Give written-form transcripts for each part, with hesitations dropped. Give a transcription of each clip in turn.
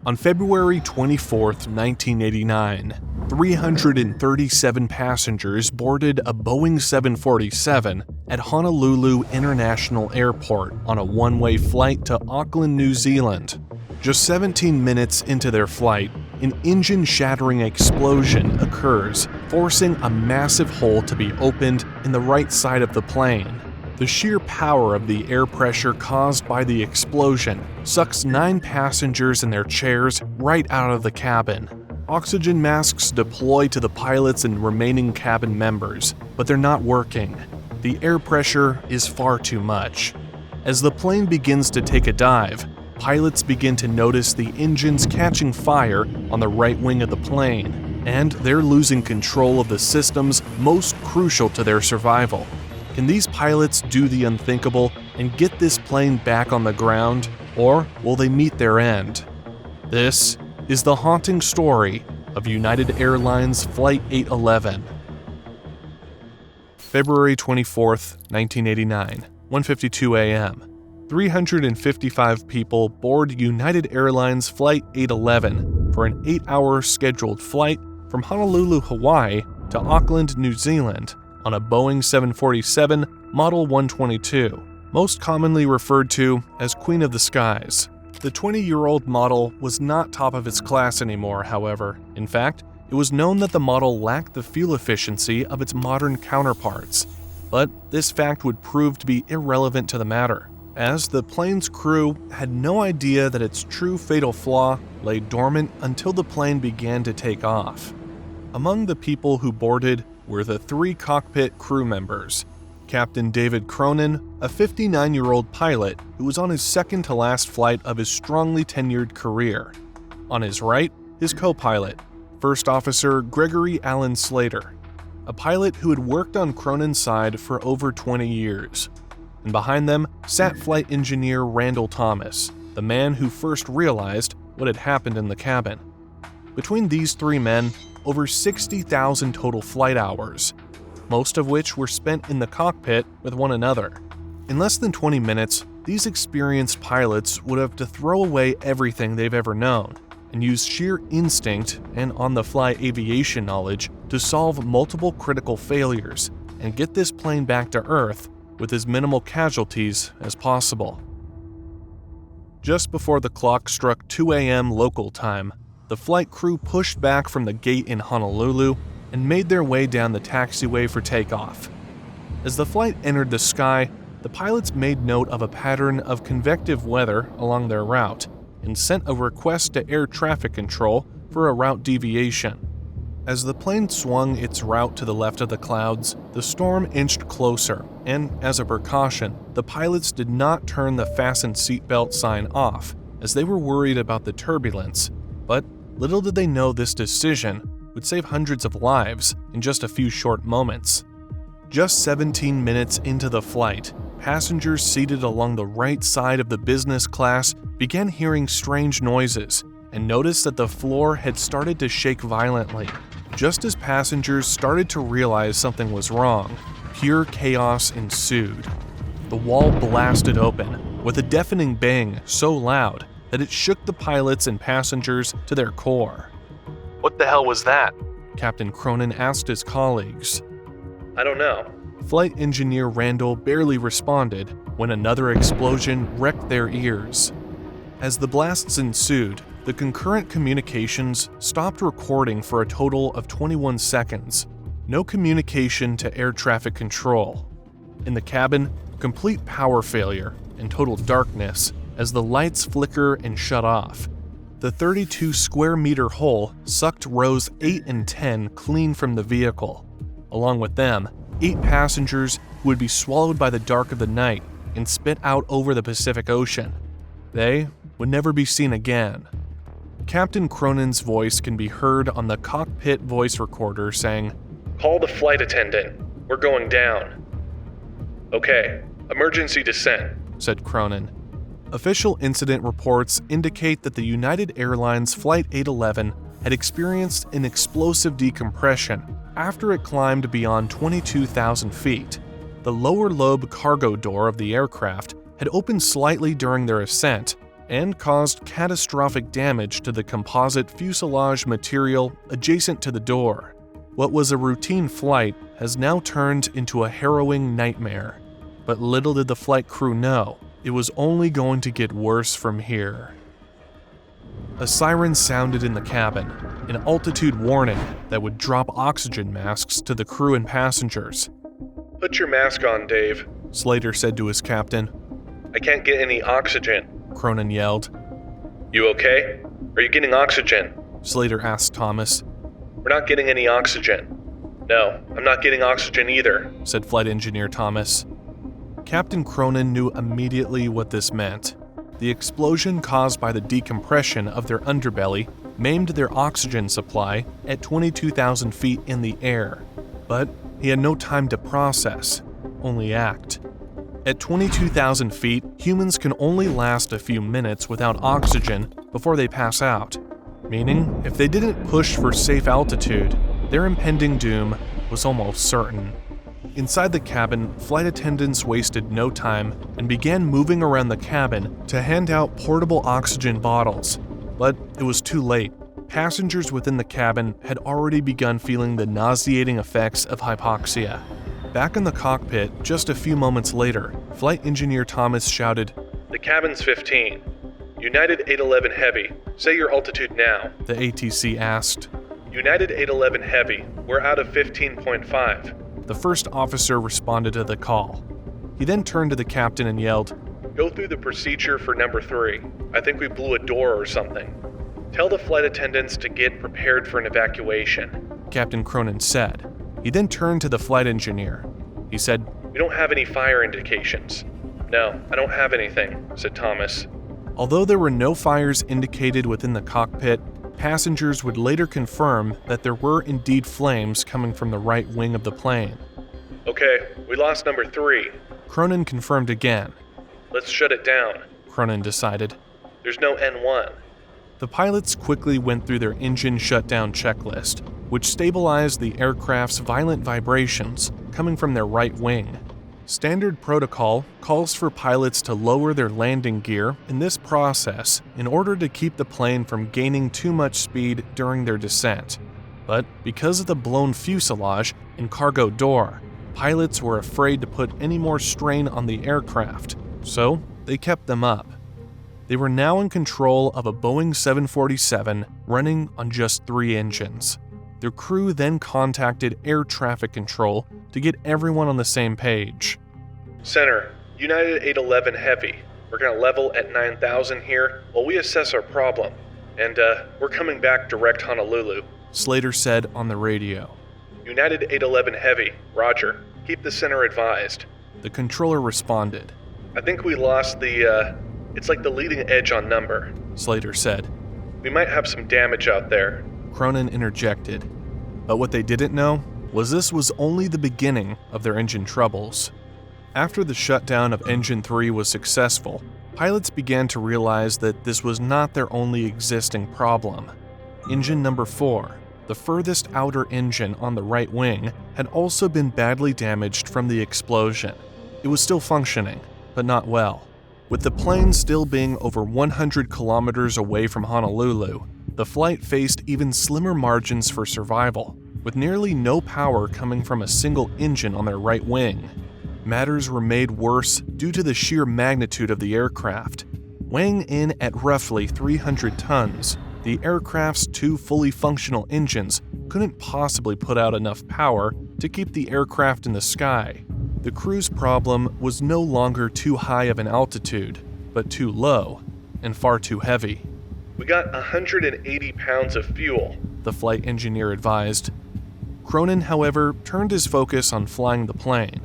On February 24, 1989, 337 passengers boarded a Boeing 747 at Honolulu International Airport on a one-way flight to Auckland, New Zealand. Just 17 minutes into their flight, an engine-shattering explosion occurs, forcing a massive hole to be opened in the right side of the plane. The sheer power of the air pressure caused by the explosion sucks 9 passengers in their chairs right out of the cabin. Oxygen masks deploy to the pilots and remaining cabin members, but they're not working. The air pressure is far too much. As the plane begins to take a dive, pilots begin to notice the engines catching fire on the right wing of the plane, and they're losing control of the systems most crucial to their survival. Can these pilots do the unthinkable and get this plane back on the ground, or will they meet their end? This is the haunting story of United Airlines Flight 811. February 24th, 1989, 1:52 a.m. 355 people board United Airlines Flight 811 for an 8-hour scheduled flight from Honolulu, Hawaii to Auckland, New Zealand on a Boeing 747 Model 122, most commonly referred to as Queen of the Skies. The 20-year-old model was not top of its class anymore, however. In fact, it was known that the model lacked the fuel efficiency of its modern counterparts. But this fact would prove to be irrelevant to the matter, as the plane's crew had no idea that its true fatal flaw lay dormant until the plane began to take off. Among the people who boarded were the 3 cockpit crew members: Captain David Cronin, a 59-year-old pilot who was on his second-to-last flight of his strongly tenured career. On his right, his co-pilot, First Officer Gregory Allen Slater, a pilot who had worked on Cronin's side for over 20 years. And behind them sat flight engineer Randall Thomas, the man who first realized what had happened in the cabin. Between these 3 men, over 60,000 total flight hours, most of which were spent in the cockpit with one another. In less than 20 minutes, these experienced pilots would have to throw away everything they've ever known and use sheer instinct and on-the-fly aviation knowledge to solve multiple critical failures and get this plane back to Earth with as minimal casualties as possible. Just before the clock struck 2 a.m. local time, the flight crew pushed back from the gate in Honolulu and made their way down the taxiway for takeoff. As the flight entered the sky, the pilots made note of a pattern of convective weather along their route and sent a request to air traffic control for a route deviation. As the plane swung its route to the left of the clouds, the storm inched closer, and as a precaution, the pilots did not turn the fasten seatbelt sign off, as they were worried about the turbulence. But little did they know this decision would save hundreds of lives in just a few short moments. Just 17 minutes into the flight, passengers seated along the right side of the business class began hearing strange noises and noticed that the floor had started to shake violently. Just as passengers started to realize something was wrong, pure chaos ensued. The wall blasted open with a deafening bang so loud that it shook the pilots and passengers to their core. "What the hell was that?" Captain Cronin asked his colleagues. "I don't know." Flight engineer Randall barely responded when another explosion wrecked their ears. As the blasts ensued, the concurrent communications stopped recording for a total of 21 seconds. No communication to air traffic control. In the cabin, complete power failure and total darkness as the lights flicker and shut off. The 32 square meter hole sucked rows 8 and 10 clean from the vehicle. Along with them, 8 passengers who would be swallowed by the dark of the night and spit out over the Pacific Ocean. They would never be seen again. Captain Cronin's voice can be heard on the cockpit voice recorder saying, "Call the flight attendant. We're going down." "Okay, emergency descent," said Cronin. Official incident reports indicate that the United Airlines Flight 811 had experienced an explosive decompression after it climbed beyond 22,000 feet. The lower lobe cargo door of the aircraft had opened slightly during their ascent, and caused catastrophic damage to the composite fuselage material adjacent to the door. What was a routine flight has now turned into a harrowing nightmare. But little did the flight crew know, it was only going to get worse from here. A siren sounded in the cabin, an altitude warning that would drop oxygen masks to the crew and passengers. "Put your mask on, Dave," Slater said to his captain. "I can't get any oxygen." Cronin yelled. "You okay? Are you getting oxygen?" Slater asked Thomas. "We're not getting any oxygen." "No, I'm not getting oxygen either," said Flight Engineer Thomas. Captain Cronin knew immediately what this meant. The explosion caused by the decompression of their underbelly maimed their oxygen supply at 22,000 feet in the air. But he had no time to process, only act. At 22,000 feet, humans can only last a few minutes without oxygen before they pass out, meaning if they didn't push for safe altitude, their impending doom was almost certain. Inside the cabin, flight attendants wasted no time and began moving around the cabin to hand out portable oxygen bottles. But it was too late. Passengers within the cabin had already begun feeling the nauseating effects of hypoxia. Back in the cockpit, just a few moments later, Flight Engineer Thomas shouted, "The cabin's 15. United 811 Heavy, say your altitude now." The ATC asked. "United 811 Heavy, we're out of 15.5. The first officer responded to the call. He then turned to the captain and yelled, "Go through the procedure for number 3. I think we blew a door or something. Tell the flight attendants to get prepared for an evacuation," Captain Cronin said. He then turned to the flight engineer. He said, "We don't have any fire indications." "No, I don't have anything," said Thomas. Although there were no fires indicated within the cockpit, passengers would later confirm that there were indeed flames coming from the right wing of the plane. "Okay, we lost number 3. Cronin confirmed again. "Let's shut it down," Cronin decided. "There's no N1. The pilots quickly went through their engine shutdown checklist, which stabilized the aircraft's violent vibrations coming from their right wing. Standard protocol calls for pilots to lower their landing gear in this process in order to keep the plane from gaining too much speed during their descent. But because of the blown fuselage and cargo door, pilots were afraid to put any more strain on the aircraft, so they kept them up. They were now in control of a Boeing 747 running on just 3 engines. Their crew then contacted air traffic control to get everyone on the same page. "Center, United 811 Heavy. We're going to level at 9,000 here while we assess our problem. And, we're coming back direct Honolulu," Slater said on the radio. "United 811 Heavy, roger. Keep the center advised." The controller responded. "I think we lost it's like the leading edge on number," Slater said. "We might have some damage out there." Cronin interjected. But what they didn't know was this was only the beginning of their engine troubles. After the shutdown of Engine 3 was successful, pilots began to realize that this was not their only existing problem. Engine number 4, the furthest outer engine on the right wing, had also been badly damaged from the explosion. It was still functioning, but not well. With the plane still being over 100 kilometers away from Honolulu, the flight faced even slimmer margins for survival, with nearly no power coming from a single engine on their right wing. Matters were made worse due to the sheer magnitude of the aircraft. Weighing in at roughly 300 tons, the aircraft's 2 fully functional engines couldn't possibly put out enough power to keep the aircraft in the sky. The crew's problem was no longer too high of an altitude, but too low and far too heavy. "We got 180 pounds of fuel," the flight engineer advised. Cronin, however, turned his focus on flying the plane.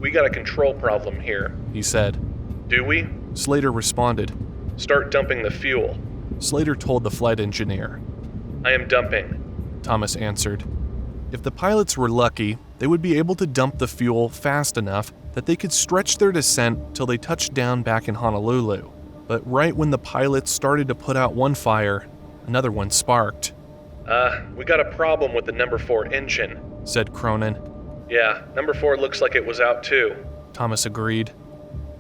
"We got a control problem here," he said. "Do we?" Slater responded. "Start dumping the fuel." Slater told the flight engineer. "I am dumping," Thomas answered. If the pilots were lucky, they would be able to dump the fuel fast enough that they could stretch their descent till they touched down back in Honolulu. But right when the pilots started to put out one fire, another one sparked. We got a problem with the number 4 engine," said Cronin. "Yeah, number 4 looks like it was out too." Thomas agreed.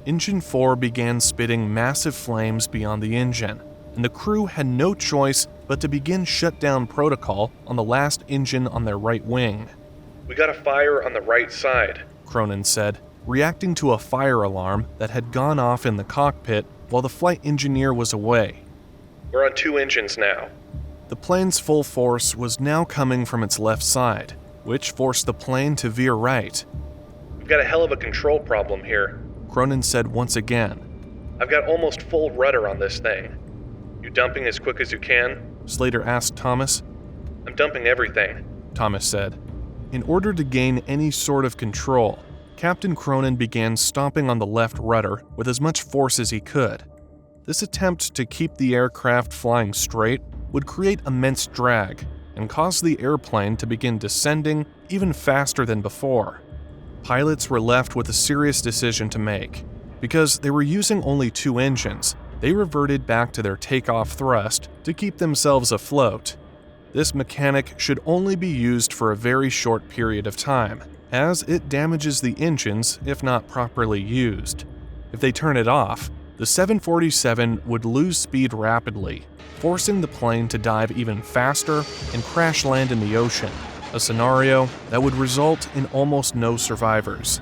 Engine 4 began spitting massive flames beyond the engine, and the crew had no choice but to begin shutdown protocol on the last engine on their right wing. "We got a fire on the right side," Cronin said, reacting to a fire alarm that had gone off in the cockpit while the flight engineer was away. "We're on 2 engines now." The plane's full force was now coming from its left side, which forced the plane to veer right. "We've got a hell of a control problem here." Cronin said once again. "I've got almost full rudder on this thing. You dumping as quick as you can?" Slater asked Thomas. "I'm dumping everything," Thomas said. In order to gain any sort of control, Captain Cronin began stomping on the left rudder with as much force as he could. This attempt to keep the aircraft flying straight would create immense drag and cause the airplane to begin descending even faster than before. Pilots were left with a serious decision to make. Because they were using only 2 engines, they reverted back to their takeoff thrust to keep themselves afloat. This mechanic should only be used for a very short period of time, as it damages the engines if not properly used. If they turn it off, the 747 would lose speed rapidly, forcing the plane to dive even faster and crash land in the ocean, a scenario that would result in almost no survivors.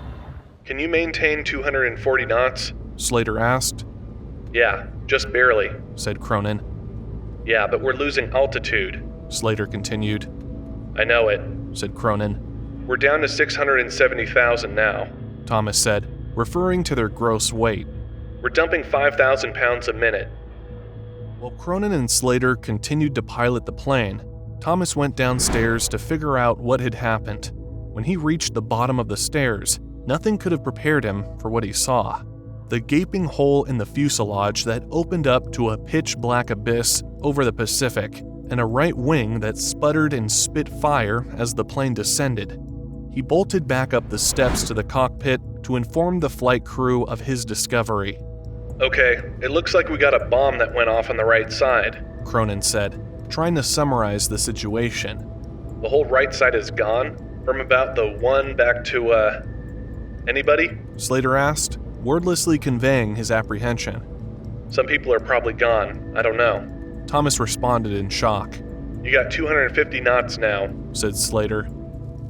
"Can you maintain 240 knots?" Slater asked. "Yeah, just barely," said Cronin. "Yeah, but we're losing altitude." Slater continued. "I know it. Said Cronin. We're down to 670,000 now." Thomas said, referring to their gross weight. "We're dumping 5,000 pounds a minute." While Cronin and Slater continued to pilot the plane, Thomas went downstairs to figure out what had happened. When he reached the bottom of the stairs, nothing could have prepared him for what he saw. The gaping hole in the fuselage that opened up to a pitch-black abyss over the Pacific, and a right wing that sputtered and spit fire as the plane descended. He bolted back up the steps to the cockpit to inform the flight crew of his discovery. "Okay, it looks like we got a bomb that went off on the right side," Cronin said, trying to summarize the situation. "The whole right side is gone, from about the 1 back to, Anybody?" Slater asked, wordlessly conveying his apprehension. "Some people are probably gone. I don't know." Thomas responded in shock. "You got 250 knots now," said Slater.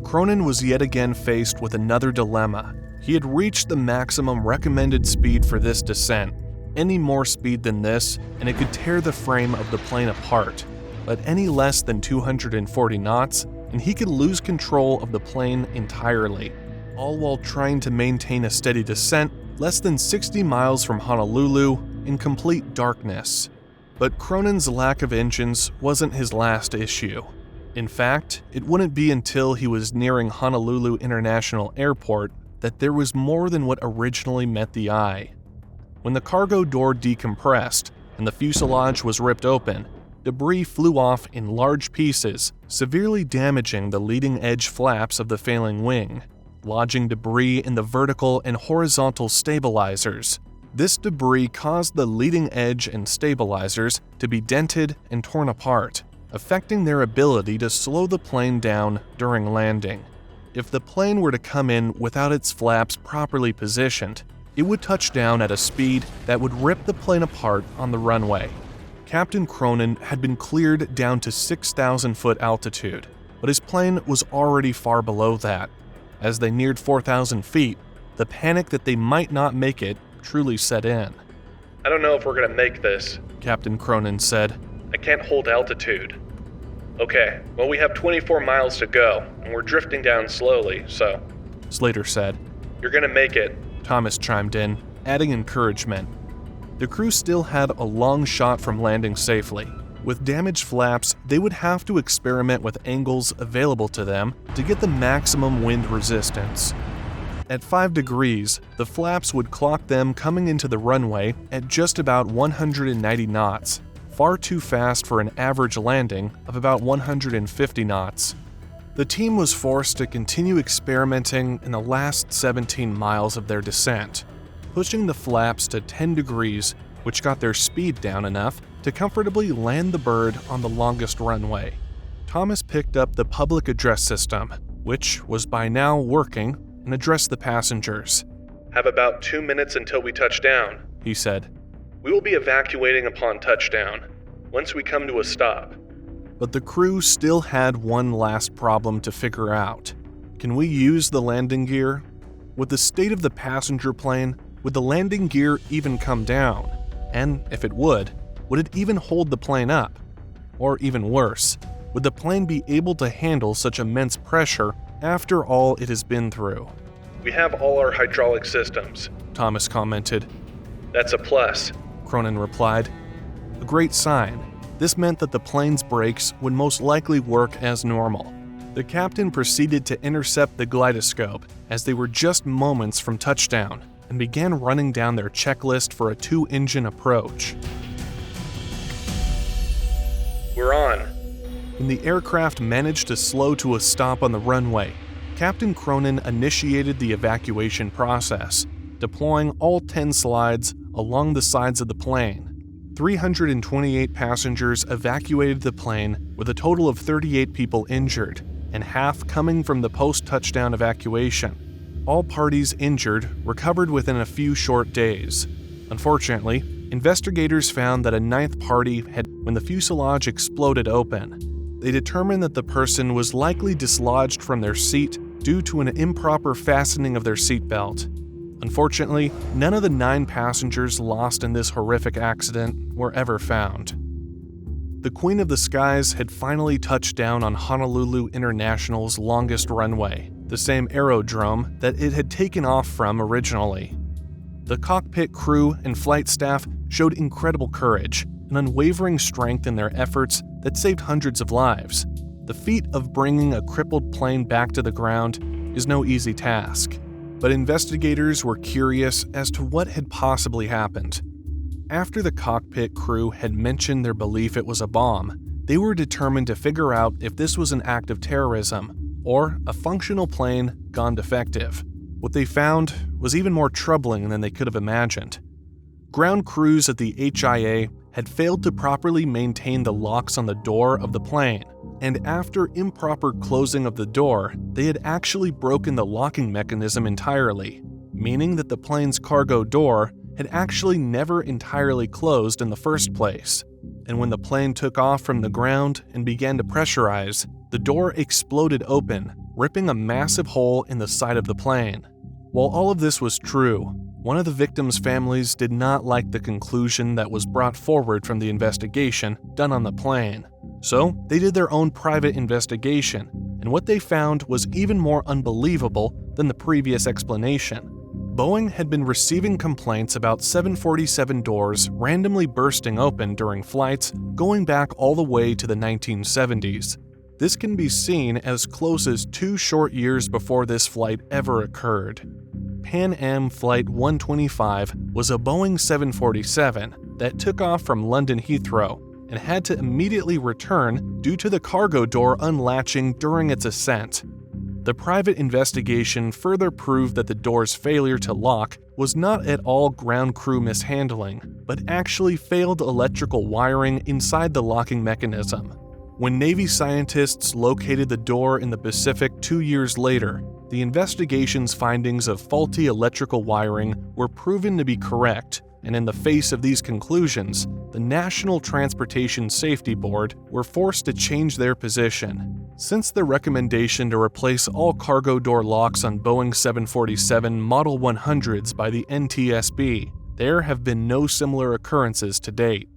Cronin was yet again faced with another dilemma. He had reached the maximum recommended speed for this descent. Any more speed than this, and it could tear the frame of the plane apart. But any less than 240 knots, and he could lose control of the plane entirely, all while trying to maintain a steady descent less than 60 miles from Honolulu in complete darkness. But Cronin's lack of engines wasn't his last issue. In fact, it wouldn't be until he was nearing Honolulu International Airport that there was more than what originally met the eye. When the cargo door decompressed and the fuselage was ripped open, debris flew off in large pieces, severely damaging the leading edge flaps of the failing wing, lodging debris in the vertical and horizontal stabilizers. This debris caused the leading edge and stabilizers to be dented and torn apart, affecting their ability to slow the plane down during landing. If the plane were to come in without its flaps properly positioned, it would touch down at a speed that would rip the plane apart on the runway. Captain Cronin had been cleared down to 6,000-foot altitude, but his plane was already far below that. As they neared 4,000 feet, the panic that they might not make it truly set in. "I don't know if we're gonna make this," Captain Cronin said. "I can't hold altitude." "Okay, well we have 24 miles to go, and we're drifting down slowly, so..." Slater said. "You're gonna make it," Thomas chimed in, adding encouragement. The crew still had a long shot from landing safely. With damaged flaps, they would have to experiment with angles available to them to get the maximum wind resistance. At 5 degrees, the flaps would clock them coming into the runway at just about 190 knots, far too fast for an average landing of about 150 knots. The team was forced to continue experimenting in the last 17 miles of their descent, pushing the flaps to 10 degrees, which got their speed down enough to comfortably land the bird on the longest runway. Thomas picked up the public address system, which was by now working, and addressed the passengers. have about 2 minutes until we touch down," he said. "We will be evacuating upon touchdown, once we come to a stop." But the crew still had one last problem to figure out. Can we use the landing gear? With the state of the passenger plane, would the landing gear even come down? And if it would it even hold the plane up? Or even worse, would the plane be able to handle such immense pressure after all it has been through? "We have all our hydraulic systems," Thomas commented. "That's a plus," Cronin replied. A great sign. This meant that the plane's brakes would most likely work as normal. The captain proceeded to intercept the gyroscope as they were just moments from touchdown and began running down their checklist for a 2-engine approach. "We're on." When the aircraft managed to slow to a stop on the runway, Captain Cronin initiated the evacuation process, deploying all 10 slides along the sides of the plane. 328 passengers evacuated the plane, with a total of 38 people injured, and half coming from the post-touchdown evacuation. All parties injured recovered within a few short days. Unfortunately, investigators found that a 9th party had when the fuselage exploded open. They determined that the person was likely dislodged from their seat due to an improper fastening of their seatbelt. Unfortunately, none of the 9 passengers lost in this horrific accident were ever found. The Queen of the Skies had finally touched down on Honolulu International's longest runway, the same aerodrome that it had taken off from originally. The cockpit crew and flight staff showed incredible courage and unwavering strength in their efforts that saved hundreds of lives. The feat of bringing a crippled plane back to the ground is no easy task, but investigators were curious as to what had possibly happened. After the cockpit crew had mentioned their belief it was a bomb, they were determined to figure out if this was an act of terrorism or a functional plane gone defective. What they found was even more troubling than they could have imagined. Ground crews at the HIA had failed to properly maintain the locks on the door of the plane, and after improper closing of the door, they had actually broken the locking mechanism entirely, meaning that the plane's cargo door had actually never entirely closed in the first place. And when the plane took off from the ground and began to pressurize, the door exploded open, ripping a massive hole in the side of the plane. While all of this was true, one of the victims' families did not like the conclusion that was brought forward from the investigation done on the plane. So they did their own private investigation, and what they found was even more unbelievable than the previous explanation. Boeing had been receiving complaints about 747 doors randomly bursting open during flights going back all the way to the 1970s. This can be seen as close as 2 short years before this flight ever occurred. Pan Am Flight 125 was a Boeing 747 that took off from London Heathrow and had to immediately return due to the cargo door unlatching during its ascent. The private investigation further proved that the door's failure to lock was not at all ground crew mishandling, but actually failed electrical wiring inside the locking mechanism. When Navy scientists located the door in the Pacific 2 years later, the investigation's findings of faulty electrical wiring were proven to be correct, and in the face of these conclusions, the National Transportation Safety Board were forced to change their position. Since the recommendation to replace all cargo door locks on Boeing 747 Model 100s by the NTSB, there have been no similar occurrences to date.